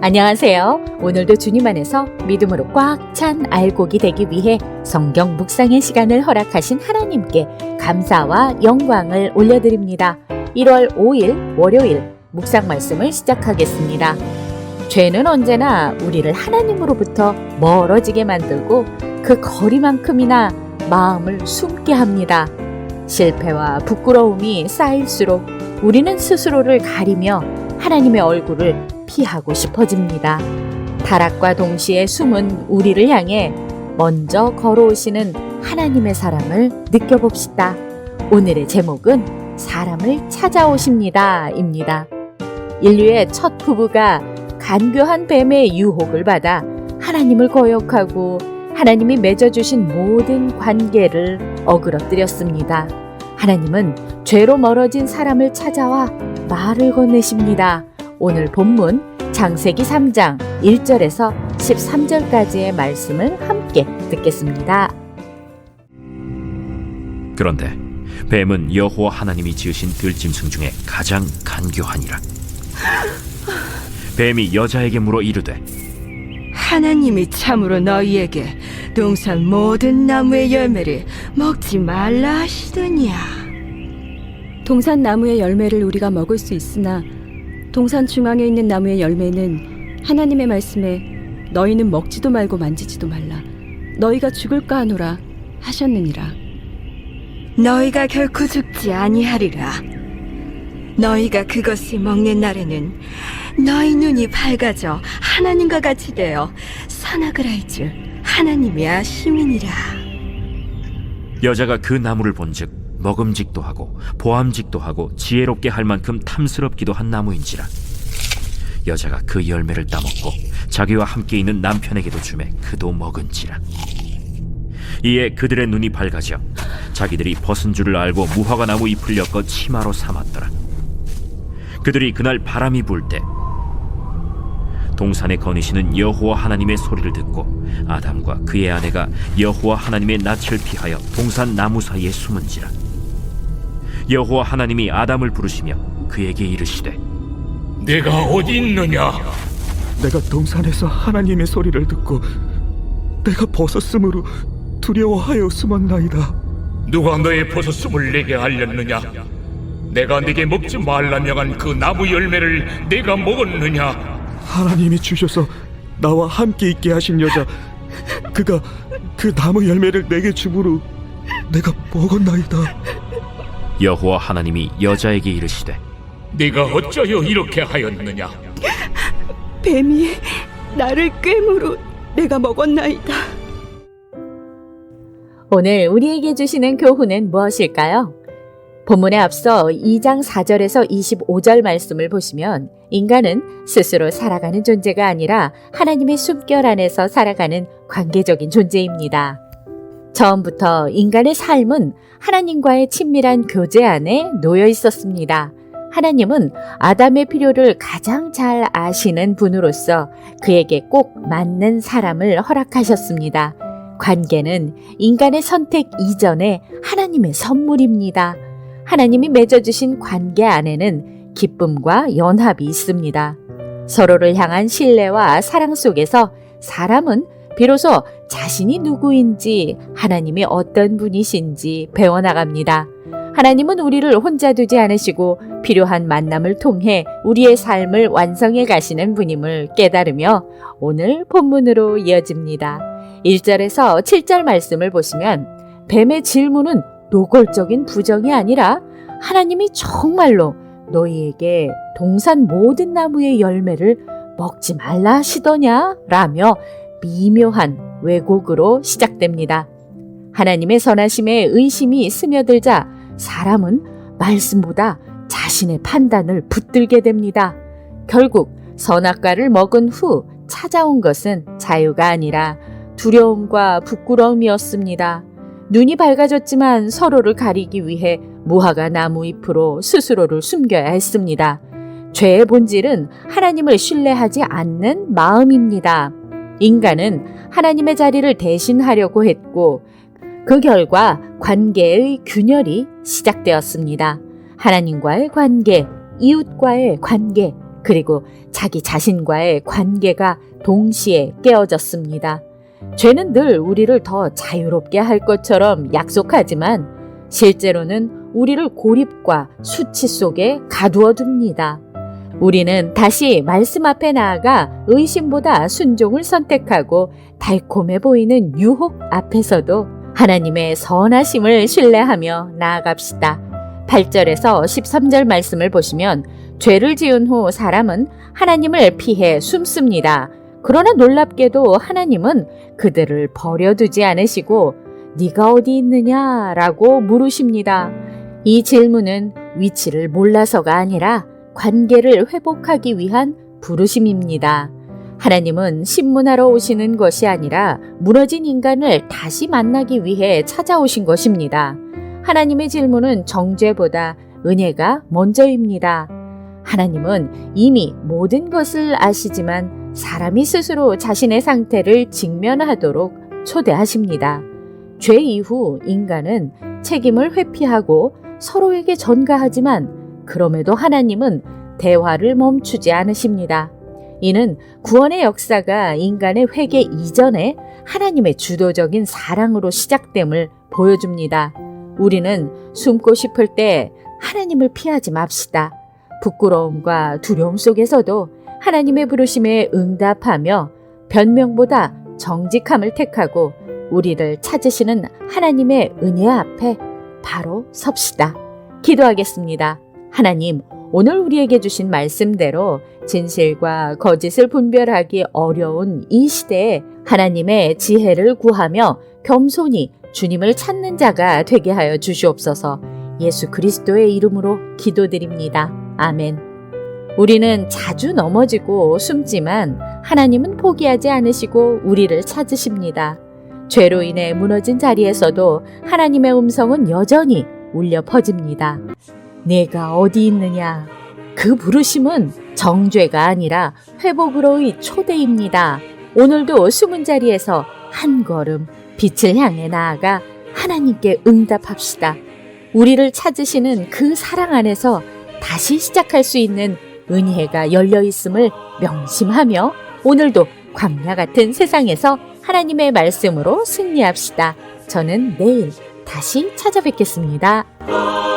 안녕하세요. 오늘도 주님 안에서 믿음으로 꽉 찬 알곡이 되기 위해 성경 묵상의 시간을 허락하신 하나님께 감사와 영광을 올려드립니다. 1월 5일 월요일 묵상 말씀을 시작하겠습니다. 죄는 언제나 우리를 하나님으로부터 멀어지게 만들고 그 거리만큼이나 마음을 숨게 합니다. 실패와 부끄러움이 쌓일수록 우리는 스스로를 가리며 하나님의 얼굴을 피하고 싶어집니다. 타락과 동시에 숨은 우리를 향해 먼저 걸어오시는 하나님의 사랑을 느껴봅시다. 오늘의 제목은 사람을 찾아오십니다 입니다. 인류의 첫 부부가 간교한 뱀의 유혹을 받아 하나님을 거역하고 하나님이 맺어주신 모든 관계를 어그러뜨렸습니다. 하나님은 죄로 멀어진 사람을 찾아와 말을 건네십니다. 오늘 본문 창세기 3장 1절에서 13절까지의 말씀을 함께 듣겠습니다. 그런데 뱀은 여호와 하나님이 지으신 들짐승 중에 가장 간교하니라. 뱀이 여자에게 물어 이르되 하나님이 참으로 너희에게 동산 모든 나무의 열매를 먹지 말라 하시더냐. 동산 나무의 열매를 우리가 먹을 수 있으나 동산 중앙에 있는 나무의 열매는 하나님의 말씀에 너희는 먹지도 말고 만지지도 말라 너희가 죽을까 하노라 하셨느니라. 너희가 결코 죽지 아니하리라. 너희가 그것을 먹는 날에는 너희 눈이 밝아져 하나님과 같이 되어 선악을 알 줄 하나님이 아심이니라. 여자가 그 나무를 본즉 먹음직도 하고 보암직도 하고 지혜롭게 할 만큼 탐스럽기도 한 나무인지라. 여자가 그 열매를 따먹고 자기와 함께 있는 남편에게도 주매 그도 먹은지라. 이에 그들의 눈이 밝아져 자기들이 벗은 줄을 알고 무화과 나무 잎을 엮어 치마로 삼았더라. 그들이 그날 바람이 불 때 동산에 거니시는 여호와 하나님의 소리를 듣고 아담과 그의 아내가 여호와 하나님의 낯을 피하여 동산 나무 사이에 숨은지라. 여호와 하나님이 아담을 부르시며 그에게 이르시되 내가 어디 있느냐? 내가 동산에서 하나님의 소리를 듣고 내가 벗었으므로 두려워하여 숨었나이다. 누가 너의 벗었음을 내게 알렸느냐? 내가 네게 먹지 말라 명한 그 나무 열매를 내가 먹었느냐? 하나님이 주셔서 나와 함께 있게 하신 여자, 그가 그 나무 열매를 내게 주므로 내가 먹었나이다. 여호와 하나님이 여자에게 이르시되 네가 어찌하여 이렇게 하였느냐? 뱀이 나를 꿰므로 내가 먹었나이다. 오늘 우리에게 주시는 교훈은 무엇일까요? 본문에 앞서 2장 4절에서 25절 말씀을 보시면 인간은 스스로 살아가는 존재가 아니라 하나님의 숨결 안에서 살아가는 관계적인 존재입니다. 처음부터 인간의 삶은 하나님과의 친밀한 교제 안에 놓여 있었습니다. 하나님은 아담의 필요를 가장 잘 아시는 분으로서 그에게 꼭 맞는 사람을 허락하셨습니다. 관계는 인간의 선택 이전에 하나님의 선물입니다. 하나님이 맺어주신 관계 안에는 기쁨과 연합이 있습니다. 서로를 향한 신뢰와 사랑 속에서 사람은 비로소 자신이 누구인지 하나님이 어떤 분이신지 배워나갑니다. 하나님은 우리를 혼자 두지 않으시고 필요한 만남을 통해 우리의 삶을 완성해 가시는 분임을 깨달으며 오늘 본문으로 이어집니다. 1절에서 7절 말씀을 보시면 뱀의 질문은 노골적인 부정이 아니라 하나님이 정말로 너희에게 동산 모든 나무의 열매를 먹지 말라 하시더냐? 라며 미묘한 왜곡으로 시작됩니다. 하나님의 선하심에 의심이 스며들자 사람은 말씀보다 자신의 판단을 붙들게 됩니다. 결국 선악과를 먹은 후 찾아온 것은 자유가 아니라 두려움과 부끄러움이었습니다. 눈이 밝아졌지만 서로를 가리기 위해 무화과 나무 잎으로 스스로를 숨겨야 했습니다. 죄의 본질은 하나님을 신뢰하지 않는 마음입니다. 인간은 하나님의 자리를 대신하려고 했고 그 결과 관계의 균열이 시작되었습니다. 하나님과의 관계, 이웃과의 관계, 그리고 자기 자신과의 관계가 동시에 깨어졌습니다. 죄는 늘 우리를 더 자유롭게 할 것처럼 약속하지만 실제로는 우리를 고립과 수치 속에 가두어 둡니다. 우리는 다시 말씀 앞에 나아가 의심보다 순종을 선택하고 달콤해 보이는 유혹 앞에서도 하나님의 선하심을 신뢰하며 나아갑시다. 8절에서 13절 말씀을 보시면 죄를 지은 후 사람은 하나님을 피해 숨습니다. 그러나 놀랍게도 하나님은 그들을 버려두지 않으시고 네가 어디 있느냐라고 물으십니다. 이 질문은 위치를 몰라서가 아니라 관계를 회복하기 위한 부르심입니다. 하나님은 신문하러 오시는 것이 아니라 무너진 인간을 다시 만나기 위해 찾아오신 것입니다. 하나님의 질문은 정죄보다 은혜가 먼저입니다. 하나님은 이미 모든 것을 아시지만 사람이 스스로 자신의 상태를 직면하도록 초대하십니다. 죄 이후 인간은 책임을 회피하고 서로에게 전가하지만 그럼에도 하나님은 대화를 멈추지 않으십니다. 이는 구원의 역사가 인간의 회개 이전에 하나님의 주도적인 사랑으로 시작됨을 보여줍니다. 우리는 숨고 싶을 때 하나님을 피하지 맙시다. 부끄러움과 두려움 속에서도 하나님의 부르심에 응답하며 변명보다 정직함을 택하고 우리를 찾으시는 하나님의 은혜 앞에 바로 섭시다. 기도하겠습니다. 하나님, 오늘 우리에게 주신 말씀대로 진실과 거짓을 분별하기 어려운 이 시대에 하나님의 지혜를 구하며 겸손히 주님을 찾는 자가 되게 하여 주시옵소서. 예수 그리스도의 이름으로 기도드립니다. 아멘. 우리는 자주 넘어지고 숨지만 하나님은 포기하지 않으시고 우리를 찾으십니다. 죄로 인해 무너진 자리에서도 하나님의 음성은 여전히 울려 퍼집니다. 내가 어디 있느냐? 그 부르심은 정죄가 아니라 회복으로의 초대입니다. 오늘도 숨은 자리에서 한 걸음 빛을 향해 나아가 하나님께 응답합시다. 우리를 찾으시는 그 사랑 안에서 다시 시작할 수 있는 은혜가 열려 있음을 명심하며 오늘도 광야 같은 세상에서 하나님의 말씀으로 승리합시다. 저는 내일 다시 찾아뵙겠습니다.